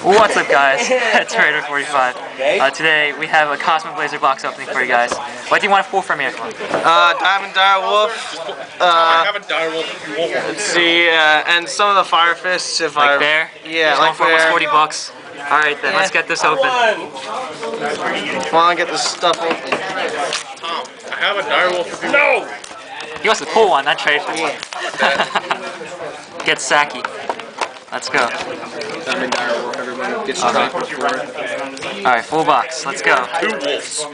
What's up, guys? It's Raider 45. Today we have a Cosmo Blazer box opening for you guys. What do you want to pull from here? Diamond Dire Wolf. I have a Dire Wolf if you want one. Let's see, and some of the Fire Fists. If Like there? Yeah, it's like for almost 40 bucks. Alright then, let's get this open. Come on, get this stuff open. Tom, I have a Dire Wolf if you want. No! He wants to pull one, not trade for one. Get Saki. Let's go. Diamond Dire Wolf, everybody. Get some Alright, full box. Let's go. Two wolves.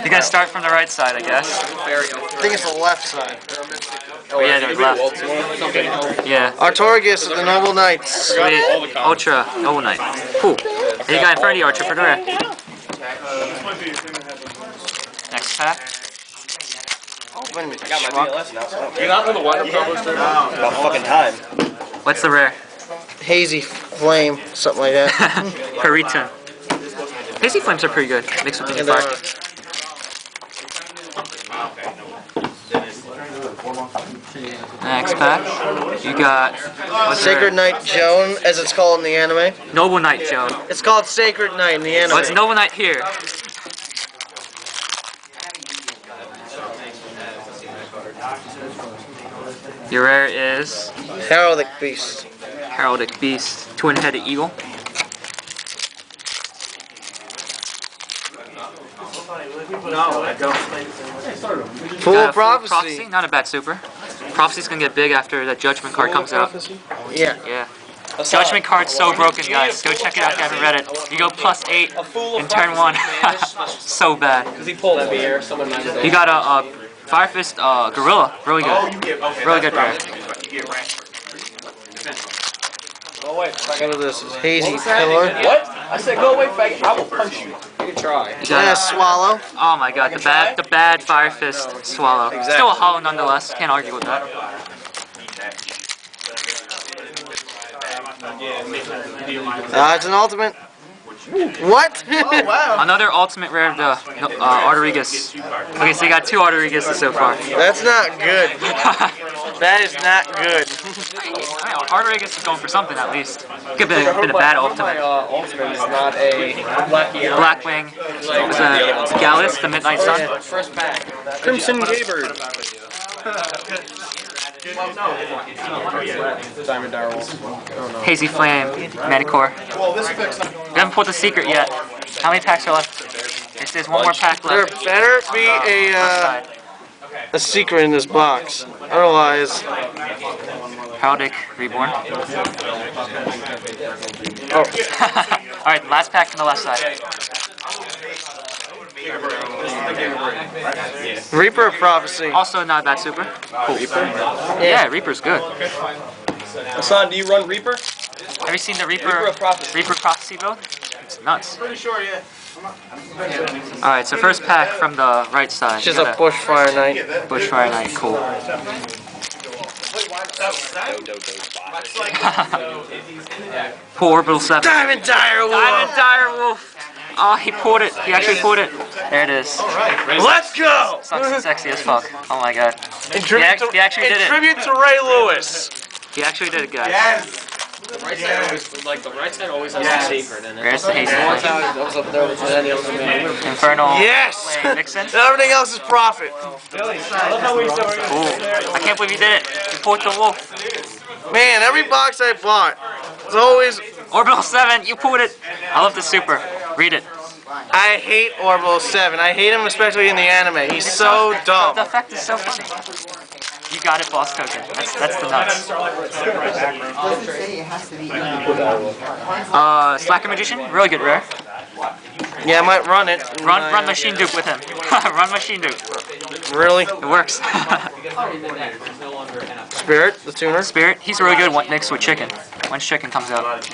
You're gonna start from the right side, I guess. I think it's the left side. Oh yeah, there's left. Yeah. Artorigus of the Noble Knights. Sweet. Ultra. Noble Knight. Cool. And you got Infinity Archer for the rare. Next pack. Open me. I got my BLS now, so You're not in the wind-up combos there? about fucking time. What's the rare? Hazy Flame, something like that. Pariton. Hazy Flames are pretty good. Mixed with the And, fire. Next pack. You got what's the Sacred rare? Knight Joan, as it's called in the anime. Noble Knight Joe. It's called Sacred Knight in the anime. Oh, it's Noble Knight here. Your rare is Heraldic Beast. Heraldic Beast, Twin-Headed Eagle. Full Got a Prophecy. Not a bad super. Prophecy's gonna get big after that Judgment card comes out. Yeah. Yeah. Judgment card's so broken, guys. Go check it out if you haven't read it. You go +8 in turn 1. So bad. He pulled that beer, someone You got a Fire Fist Gorilla. Really good. Really good rare. Go away, What is this? It's Hazy Pillar. What? I said go away, faggot. I will punch you. You can try. You got And a Swallow. oh my god, the bad Fire Fist Swallow. Still a hollow nonetheless. Can't argue with that. It's an ultimate. What? Oh, wow. Another ultimate rare of the Artorigus. Okay, so you got 2 Artorigus so far. That's not good. That is not good. Artorigus is going for something at least. Could have been a bad ultimate. Ultimate is not a Blackwing. Was a Gallus, the Midnight Sun. first pack. Crimson Gaybird. Diamond Dire Wolf. Hazy Flame, Manicore. We haven't pulled the secret yet. How many packs are left? There's one more pack There left. better be a secret in this box. Otherwise, Heraldic Reborn. oh, Alright, last pack from the left side. Reaper of Prophecy. Also not a bad super. Cool. Yeah, Reaper's good. Hassan, do you run Reaper? Have you seen the Reaper of Prophecy. Reaper Prophecy build? It's nuts. Pretty sure, yeah. Alright, so first pack from the right side. She's You a got Bushfire Knight. Bushfire Knight, cool. Pull Orbital 7. Diamond Dire Wolf. Diamond Dire Wolf! Oh, he pulled it. He actually pulled it. There it is. Let's go. Sucks sexy as fuck. Oh my god. In tribute He actually did in it. tribute to Ray Lewis. He actually did it, guys. The right side always, like, the right side always has a secret in it. Where's the Hazy Flame? That was up there with any other man. Infernal Yes. Flame Vixen. Everything else is profit. Cool. I can't believe he did it. He pulled the wolf. Man, every box I bought, it's always. Orbital 7, you pulled it. I love the super. Read it. I hate Orbital 7. I hate him especially in the anime. He's so dumb. The effect is so funny. You got it, boss token. That's the nuts. Slacker Magician, really good rare. Yeah, I might run it. Run Machine Duke with him. Run Machine Duke. Really? It works. Spirit, the tuner. Spirit, he's really good mixed with chicken. Once chicken comes out.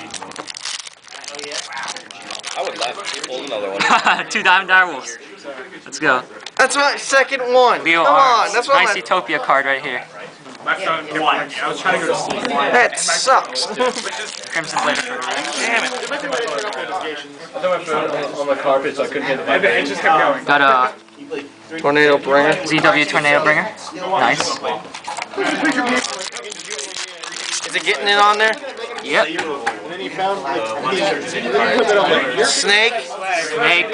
I would laugh if you pulled another one. 2 Diamond Dire Wolves. Let's go. That's my second one. Leo Come Arms. on, that's what Nice my. Utopia card right here. I was trying to go to sleep. That sucks. Crimson Blazer for Damn it. I thought my phone on the carpet, so I couldn't hit it. It just kept going. Got a Tornado Bringer. ZW Tornado Bringer. Nice. Is it getting in on there? Yep. Snake. Snake.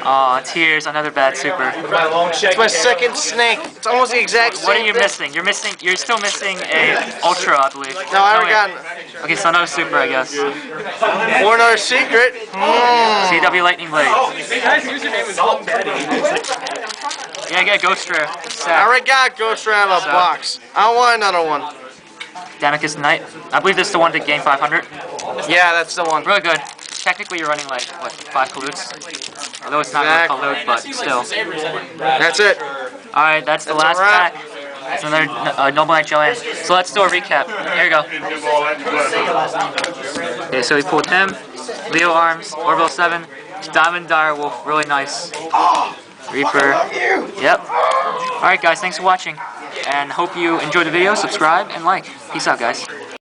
Aw, tears. Another bad super. It's my second snake. It's almost the exact same What are you thing. missing? You're still missing a Ultra, I believe. No, I already wait. got it. Okay, so another super, I guess. Or another secret. CW Lightning Blade. Guys, username is Hung Daddy. Yeah, get a Ghost Rare. I Sad. already got Ghost Ram a box. I don't want another one. Damocus Knight. I believe this is the one to gain 500. Yeah, that's the one. Really good. Technically, you're running like, what, 5 Kalutes? Although it's not really Kalut, but still. That's it. Alright, that's the That's last a wrap. pack. That's another Noble Knight Joanne. So let's do a recap. Here we go. Okay, so we pulled him, Leo Arms, Orbital 7, Diamond Dire Wolf, really nice. Reaper. Yep. Alright guys, thanks for watching. And hope you enjoyed the video. Subscribe and like. Peace out guys.